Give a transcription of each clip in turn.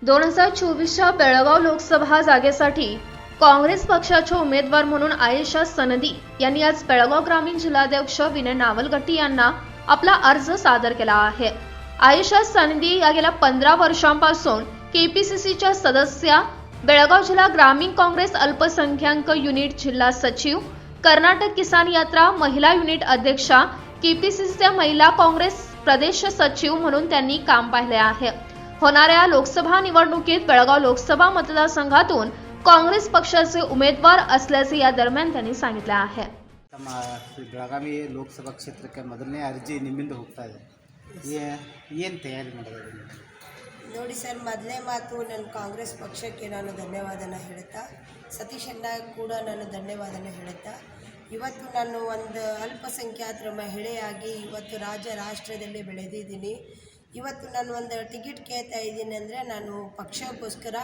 2024च्या बेळगाव लोकसभा जागेसाठी काँग्रेस पक्षाचे उमेदवार म्हणून आयेशा सनदी यांनी आज बेळगाव ग्रामीण जिल्हाध्यक्ष विनय नावलगट्टी यांना आपला अर्ज सादर केला आहे. आयेशा सनदी या गेल्या 15 वर्षांपासून केपीसीसीच्या सदस्या, बेळगाव जिल्हा ग्रामीण काँग्रेस अल्पसंख्याक युनिट जिल्हा सचिव, कर्नाटक किसान यात्रा महिला युनिट अध्यक्षा, केपीसीसीच्या महिला काँग्रेस प्रदेश सचिव म्हणून त्यांनी काम पाहिले आहे. होणाऱ्या लोकसभा निवडणुकीत बेळगाव लोकसभा मतदारसंघातून काँग्रेस पक्षाचे उमेदवार असल्याचे या दरम्यान त्यांनी सांगितले आहे. ನಮ್ಮ ಬೆಳಗಾವಿ ಲೋಕಸಭಾ ಕ್ಷೇತ್ರಕ್ಕೆ ಮೊದಲನೇ ಅರ್ಜಿ ನಿಮ್ಮಿಂದ ಹೋಗ್ತಾ ಇದೆ. ಏನು ತಯಾರಿ ಮಾಡಿದ್ದಾರೆ ನೋಡಿ ಸರ್, ಮೊದಲನೇ ಮಾತು ನನ್ನ ಕಾಂಗ್ರೆಸ್ ಪಕ್ಷಕ್ಕೆ ನಾನು ಧನ್ಯವಾದನ ಹೇಳುತ್ತಾ, ಸತೀಶ್ ಅಣ್ಣ ಕೂಡ ನಾನು ಧನ್ಯವಾದನ ಹೇಳುತ್ತಾ, ಇವತ್ತು ನಾನು ಒಂದು ಅಲ್ಪಸಂಖ್ಯಾತರ ಮಹಿಳೆಯಾಗಿ ಇವತ್ತು ರಾಷ್ಟ್ರದಲ್ಲಿ ಬೆಳೆದಿದ್ದೀನಿ. ಇವತ್ತು ನಾನು ಒಂದು ಟಿಕೆಟ್ ಕೇಳ್ತಾ ಇದ್ದೀನಿ ಅಂದರೆ ನಾನು ಪಕ್ಷಕ್ಕೋಸ್ಕರ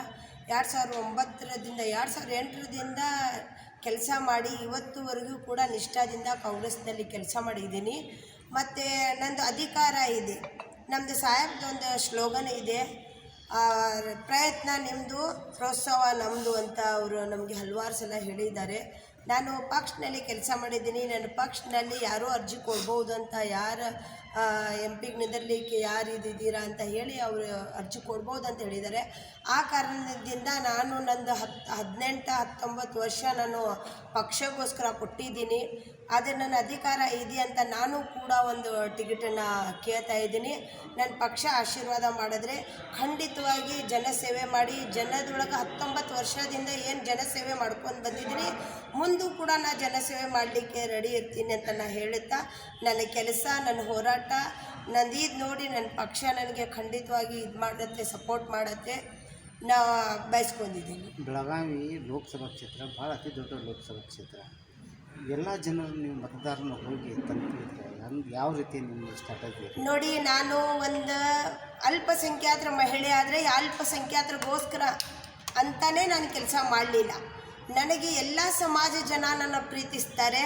2008ರಿಂದ ಕೆಲಸ ಮಾಡಿ ಇವತ್ತುವರೆಗೂ ಕೂಡ ನಿಷ್ಠಾದಿಂದ ಕಾಂಗ್ರೆಸ್ನಲ್ಲಿ ಕೆಲಸ ಮಾಡಿದ್ದೀನಿ. ಮತ್ತು ನಂದು ಅಧಿಕಾರ ಇದೆ. ನಮ್ಮದು ಸಾಹೇಬ್ದೊಂದು ಸ್ಲೋಗನ್ ಇದೆ, ಪ್ರಯತ್ನ ನಿಮ್ಮದು, ಪ್ರೋತ್ಸಾಹ ನಮ್ಮದು ಅಂತ ಅವರು ನಮಗೆ ಹಲವಾರು ಸಲ ಹೇಳಿದ್ದಾರೆ. ನಾನು ಪಕ್ಷದಲ್ಲಿ ಕೆಲಸ ಮಾಡಿದ್ದೀನಿ. ನನ್ನ ಪಕ್ಷದಲ್ಲಿ ಯಾರೂ ಅರ್ಜಿ ಕೊಡ್ಬೋದು ಅಂತ, ಯಾರು MP ನಿಂದಿರಲಿಕ್ಕೆ ಯಾರು ಇದ್ದೀರಾ ಅಂತ ಹೇಳಿ ಅವರು ಅರ್ಜಿ ಕೊಡ್ಬೋದು ಅಂತ ಹೇಳಿದ್ದಾರೆ. ಆ ಕಾರಣದಿಂದ ನಾನು ನಂದು 18-19 ವರ್ಷ ನಾನು ಪಕ್ಷಕ್ಕೋಸ್ಕರ ಕೊಟ್ಟಿದ್ದೀನಿ. ಆದರೆ ನನ್ನ ಅಧಿಕಾರ ಇದೆ ಅಂತ ನಾನು ಕೂಡ ಒಂದು ಟಿಕೆಟನ್ನು ಕೇಳ್ತಾ ಇದ್ದೀನಿ. ನನ್ನ ಪಕ್ಷ ಆಶೀರ್ವಾದ ಮಾಡಿದ್ರೆ ಖಂಡಿತವಾಗಿ ಜನಸೇವೆ ಮಾಡಿ, ಜನದೊಳಗೆ 19 ವರ್ಷದಿಂದ ಏನು ಜನಸೇವೆ ಮಾಡ್ಕೊಂಡು ಬಂದಿದ್ದೀನಿ, ಮುಂದೂ ಕೂಡ ನಾನು ಜನಸೇವೆ ಮಾಡಲಿಕ್ಕೆ ರೆಡಿ ಇರ್ತೀನಿ ಅಂತ ನಾನು ಹೇಳುತ್ತಾ, ನನ್ನ ಕೆಲಸ, ನನ್ನ ಹೋರಾಟ, ನಂದು ಇದು ನೋಡಿ ನನ್ನ ಪಕ್ಷ ನನಗೆ ಖಂಡಿತವಾಗಿ ಇದು ಮಾಡುತ್ತೆ, ಸಪೋರ್ಟ್ ಮಾಡುತ್ತೆ, ನಾ ಬಯಸ್ಕೊಂಡಿದ್ದೀನಿ. ಬೆಳಗಾವಿ ಲೋಕಸಭಾ ಕ್ಷೇತ್ರ ಭಾಳ ಅತಿ ದೊಡ್ಡ ಲೋಕಸಭಾ ಕ್ಷೇತ್ರ. ಎಲ್ಲ ಜನರು ನೀವು ಮತದಾರನ ಹೋಗಿ ತಲುಪಿದ್ರೆ ಯಾವ ರೀತಿ ನಿಮ್ಮ ಸ್ಟ್ರಾಟಜಿ? ನೋಡಿ, ನಾನು ಒಂದು ಅಲ್ಪಸಂಖ್ಯಾತರ ಮಹಿಳೆ ಆದರೆ ಅಲ್ಪಸಂಖ್ಯಾತರಿಗೋಸ್ಕರ ಅಂತಲೇ ನಾನು ಕೆಲಸ ಮಾಡಲಿಲ್ಲ. ನನಗೆ ಎಲ್ಲ ಸಮಾಜ ಜನ ನನ್ನ ಪ್ರೀತಿಸ್ತಾರೆ.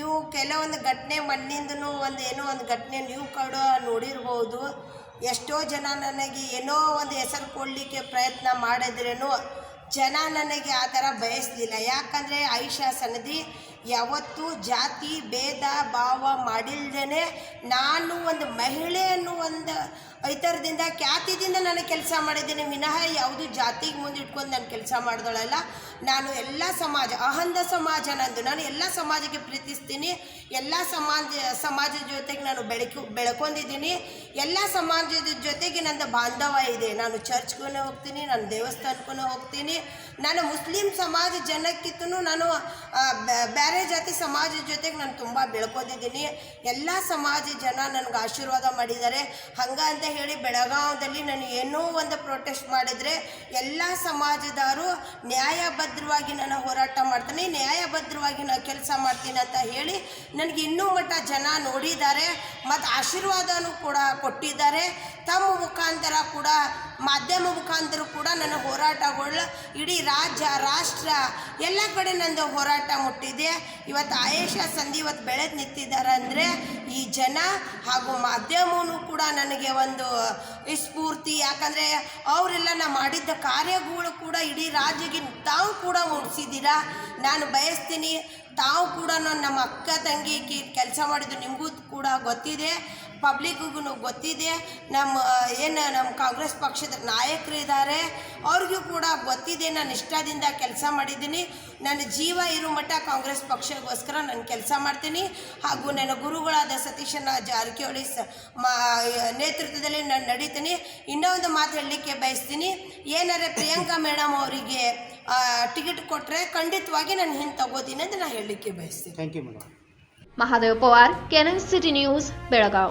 ಇವು ಕೆಲವೊಂದು ಘಟನೆ ಮಣ್ಣಿಂದನೂ ಏನೋ ಒಂದು ಘಟನೆ ನೀವು ಕೂಡ ನೋಡಿರ್ಬೋದು. ಎಷ್ಟೋ ಜನ ನನಗೆ ಏನೋ ಒಂದು ಹೆಸರು ಕೊಡಲಿಕ್ಕೆ ಪ್ರಯತ್ನ ಮಾಡಿದ್ರೇನೋ ಜನ ನನಗೆ ಆ ಥರ ಬಯಸಲಿಲ್ಲ. ಯಾಕಂದರೆ ಆಯೇಶಾ ಸನದಿ ಯಾವತ್ತೂ ಜಾತಿ ಭೇದ ಭಾವ ಮಾಡಿಲ್ದೇ ನಾನು ಒಂದು ಮಹಿಳೆ ಅನ್ನೋ ಒಂದು ಐತರದಿಂದ ಖ್ಯಾತಿದಿಂದ ನಾನು ಕೆಲಸ ಮಾಡಿದ್ದೀನಿ ವಿನಃ ಯಾವುದು ಜಾತಿಗೆ ಮುಂದೆ ಇಟ್ಕೊಂಡು ನಾನು ಕೆಲಸ ಮಾಡಿದಳಲ್ಲ. ನಾನು ಎಲ್ಲ ಸಮಾಜ, ಅಹಂದ ಸಮಾಜ ನಂದು, ನಾನು ಎಲ್ಲ ಸಮಾಜಕ್ಕೆ ಪ್ರೀತಿಸ್ತೀನಿ. ಎಲ್ಲ ಸಮಾಜದ ಜೊತೆಗೆ ನಾನು ಬೆಳ್ಕೊಂಡಿದ್ದೀನಿ. ಎಲ್ಲ ಸಮಾಜದ ಜೊತೆಗೆ ನಂದು ಬಾಂಧವ್ಯ ಇದೆ. ನಾನು ಚರ್ಚ್ಗೂ ಹೋಗ್ತೀನಿ, ನಾನು ದೇವಸ್ಥಾನಕ್ಕೂ ಹೋಗ್ತೀನಿ. ನಾನು ಮುಸ್ಲಿಂ ಸಮಾಜ ಜನಕ್ಕಿಂತನೂ ನಾನು ಬೇರೆ ಜಾತಿ ಸಮಾಜದ ಜೊತೆಗೆ ನಾನು ತುಂಬ ಬೆಳ್ಕೊಂಡಿದ್ದೀನಿ. ಎಲ್ಲ ಸಮಾಜ ಜನ ನನಗೆ ಆಶೀರ್ವಾದ ಮಾಡಿದ್ದಾರೆ. ಹಂಗಂತ ಹೇಳಿ ಬೆಳಗಾವದಲ್ಲಿ ನಾನು ಏನೋ ಒಂದು ಪ್ರೊಟೆಸ್ಟ್ ಮಾಡಿದರೆ ಎಲ್ಲ ಸಮಾಜದವರು ನ್ಯಾಯಬದ್ಧವಾಗಿ ನಾನು ಹೋರಾಟ ಮಾಡ್ತೀನಿ, ನ್ಯಾಯಬದ್ಧವಾಗಿ ನಾನು ಕೆಲಸ ಮಾಡ್ತೀನಿ ಅಂತ ಹೇಳಿ ನನಗೆ ಇನ್ನೂ ಮಟ್ಟ ಜನ ನೋಡಿದ್ದಾರೆ ಮತ್ತು ಆಶೀರ್ವಾದನೂ ಕೂಡ ಕೊಟ್ಟಿದ್ದಾರೆ. ತಮ್ಮ ಮುಖಾಂತರ ಕೂಡ, ಮಾಧ್ಯಮ ಮುಖಾಂತರ ಕೂಡ ನನ್ನ ಹೋರಾಟಗಳು ಇಡೀ ರಾಜ್ಯ ರಾಷ್ಟ್ರ ಎಲ್ಲ ಕಡೆ ನಂದು ಹೋರಾಟ ಮುಟ್ಟಿದೆ. ಇವತ್ತು ಆಯೇಶಾ ಸನದಿ ಇವತ್ತು ಬೆಳೆದು ನಿಂತಿದ್ದಾರೆ ಅಂದರೆ ಈ ಜನ ಹಾಗೂ ಮಾಧ್ಯಮವೂ ಕೂಡ ನನಗೆ ಒಂದು ಸ್ಫೂರ್ತಿ. ಯಾಕಂದರೆ ಅವರೆಲ್ಲ ನಾನು ಮಾಡಿದ್ದ ಕಾರ್ಯಗಳು ಕೂಡ ಇಡೀ ರಾಜ್ಯಕ್ಕೆ ತಾವು ಕೂಡ ಮುಗಿಸಿದ್ದೀರಾ. ನಾನು ಬಯಸ್ತೀನಿ ತಾವು ಕೂಡ ನಮ್ಮ ಅಕ್ಕ ತಂಗಿ ಕೆಲಸ ಮಾಡಿದ್ದು ನಿಮಗೂ ಕೂಡ ಗೊತ್ತಿದೆ, ಪಬ್ಲಿಕ್ಗೂ ಗೊತ್ತಿದೆ. ನಮ್ಮ ಕಾಂಗ್ರೆಸ್ ಪಕ್ಷದ ನಾಯಕರು ಇದ್ದಾರೆ, ಅವ್ರಿಗೂ ಕೂಡ ಗೊತ್ತಿದೆ. ನಾನು ಇಷ್ಟದಿಂದ ಕೆಲಸ ಮಾಡಿದ್ದೀನಿ. ನನ್ನ ಜೀವ ಇರೋ ಮಟ್ಟ ಕಾಂಗ್ರೆಸ್ ಪಕ್ಷಕ್ಕೋಸ್ಕರ ನಾನು ಕೆಲಸ ಮಾಡ್ತೀನಿ. ಹಾಗೂ ನನ್ನ ಗುರುಗಳಾದ ಸತೀಶಣ್ಣ ಜಾರಕಿಹೊಳಿ ನೇತೃತ್ವದಲ್ಲಿ ನಾನು ನಡೀತೀನಿ. ಇನ್ನೊಂದು ಮಾತು ಹೇಳಲಿಕ್ಕೆ ಬಯಸ್ತೀನಿ, ಏನಾರೆ ಪ್ರಿಯಾಂಕಾ ಮೇಡಮ್ ಅವರಿಗೆ ಟಿಕೆಟ್ ಕೊಟ್ಟರೆ ಖಂಡಿತವಾಗಿ ನಾನು ಹಿಂದೆ ತಗೋತೀನಿ ಅಂತ ನಾನು ಹೇಳಲಿಕ್ಕೆ ಬಯಸ್ತೀನಿ. Thank you madam. Mahadev Pawar, केनन सिटी न्यूज, बेळगाव.